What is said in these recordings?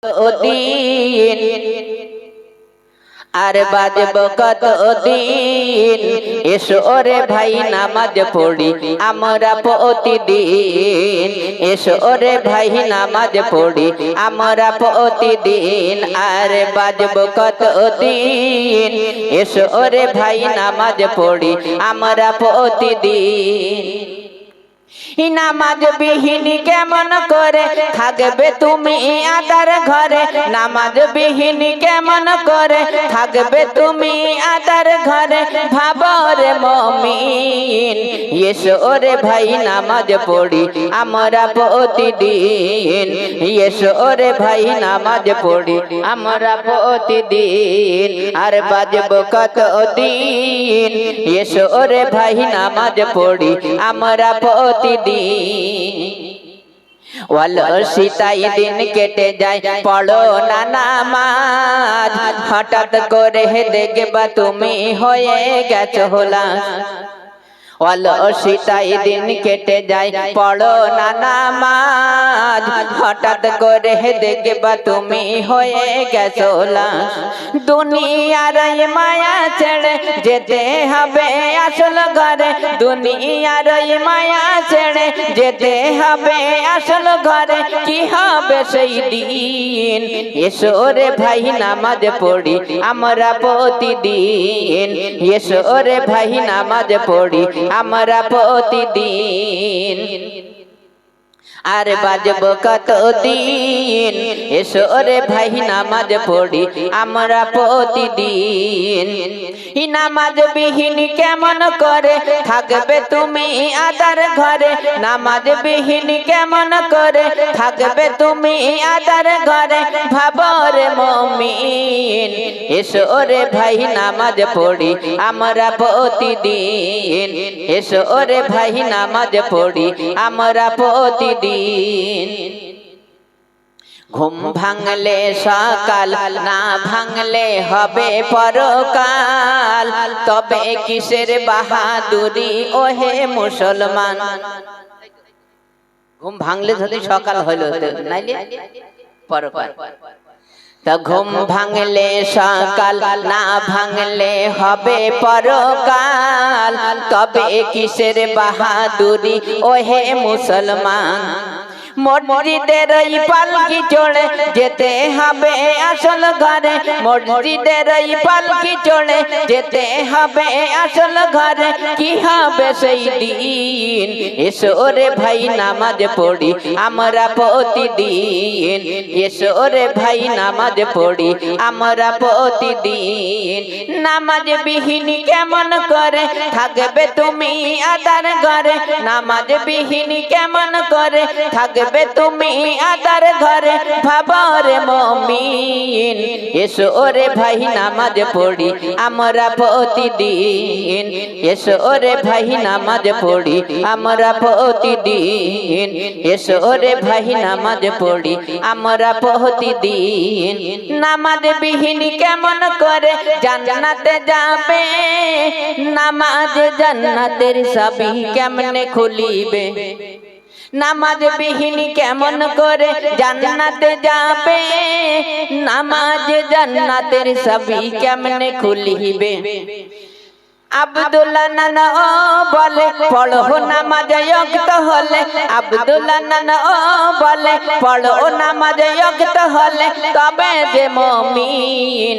দিন আর বাজব কত দিন এসো রে ভাই নামাজ পড়ি আমরা প্রতিদিন এসো রে ভাই নামাজ পড়ি আমরা প্রতিদিন আর বাজব কত দিন এসো রে ভাই নামাজ পড়ি আমরা প্রতিদিন নামাজ বিহীন কেমন করে থাকবে তুমি আদার ঘরে নামাজ বিহীন কেমন করে থাকবে তুমি আদার ঘরে ভাবরে মুমিন এসো রে ভাই নামাজ পড়ি আমরা প্রতিদিন এসো রে ভাই নামাজ পড়ি আমরা প্রতিদিন আর বাজব কত দিন এসো রে ভাই নামাজ পড়ি আমরা প্রতিদিন অলসিতাই দিন কেটে যায় পড়ো না নামাজ হঠাৎ করে দেখবা তুমি হয়ে গেছো লাশ অলসিতাই দিন কেটে যায় পড়ো না নামাজ হঠাৎ করে দেখবা তুমি হয়ে গেছো লাশ দুনিয়ার মায়া ছেড়ে যেতে হবে আসল ঘরে দুনিয়ার মায়া ছেড়ে যেতে হবে আসল ঘরে কি হবে সেই দিন এসো রে ভাই নামাজ পড়ি আমরা প্রতিদিন এসো রে ভাই নামাজ পড়ি আমরা প্রতিদিন আর বাজব কত দিন এসো রে ভাই নামাজ পড়ি আমরা প্রতিদিন নামাজ বিহীন কেমন করে থাকবে তুমি আদার ঘরে নামাজ বিহীন কেমন করে থাকবে তুমি আদার ঘরে ভাবরে মুমিন এসো রে ভাই নামাজ পড়ি আমরা প্রতিদিন এসো রে ভাই নামাজ পড়ি আমরা প্রতিদিন ঘুম ভাঙলে সকাল না ভাঙলে হবে পরকাল তবে কিসের বাহাদুরি ওহে মুসলমান ঘুম ভাঙলে যদি সকাল হইল নাইলে পরকাল তা ঘুম ভাঙলে সকাল না ভাঙলে হবে পরকাল তবে কিসের বাহাদুরি ওহে মুসলমান মসজিদের এই পালকি চড়ে যেতে হবে আসল ঘরে মসজিদের এই পালকি চড়ে যেতে হবে আসল ঘরে কি হবে সেই দিন এসো রে ভাই নামাজ পড়ি আমরা প্রতিদিন এসো রে ভাই নামাজ পড়ি আমরা প্রতিদিন নামাজ বিহীন কেমন করে থাকবে তুমি আদার ঘরে নামাজ বিহীন কেমন করে থাকবে তুমি আদার ঘরে ভাবরে মুমিন এসো রে ভাই নামাজ পড়ি আমরা প্রতিদিন এসো রে ভাই নামাজ পড়ি আমরা প্রতিদিন এসো রে ভাই নামাজ পড়ি আমরা প্রতিদিন নামাজ বিহীন কেমন করে জান্নাতে যাবে নামাজ জান্নাতের চাবি কেমনে খুলিবে নামাজ বিহীন কেমন করে জান্নাতে যাবে নামাজ জান্নাতের চাবি কেমনে খুলিবে আব্দুল্লাহ নানা বলে পড়ো নামাজ ওয়াক্ত হলে আব্দুল্লাহ নানা বলে পড়ো নামাজ ওয়াক্ত হলে তবে যে মুমিন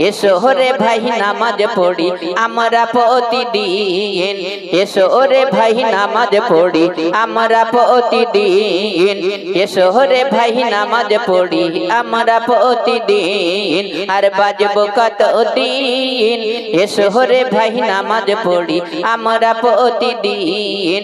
এসো রে ভাই নামাজ পড়ি আমরা প্রতিদিন এসো রে ভাই নামাজ পড়ি আমরা প্রতিদিন এসো রে ভাই নামাজ পড়ি আমরা প্রতিদিন আর বাজব কত দিন এসো রে ভাই নামাজ পড়ি আমরা প্রতিদিন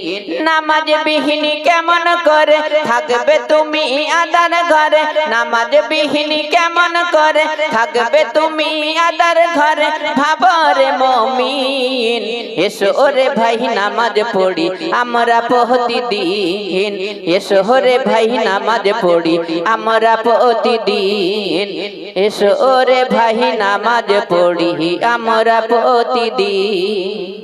নামাজ বিহীন কেমন করে থাকবে তুমি আদার ঘরে নামাজ বিহীন কেমন করে থাকবে তুমি আদার ঘরে ভাবরে মুমিন এসো রে ভাই নামাজ পড়ি আমরা প্রতিদিন এসো রে ভাই নামাজ পড়ি আমরা প্রতিদিন এসো রে ভাই নামাজ পড়ি আমরা প্রতিদিন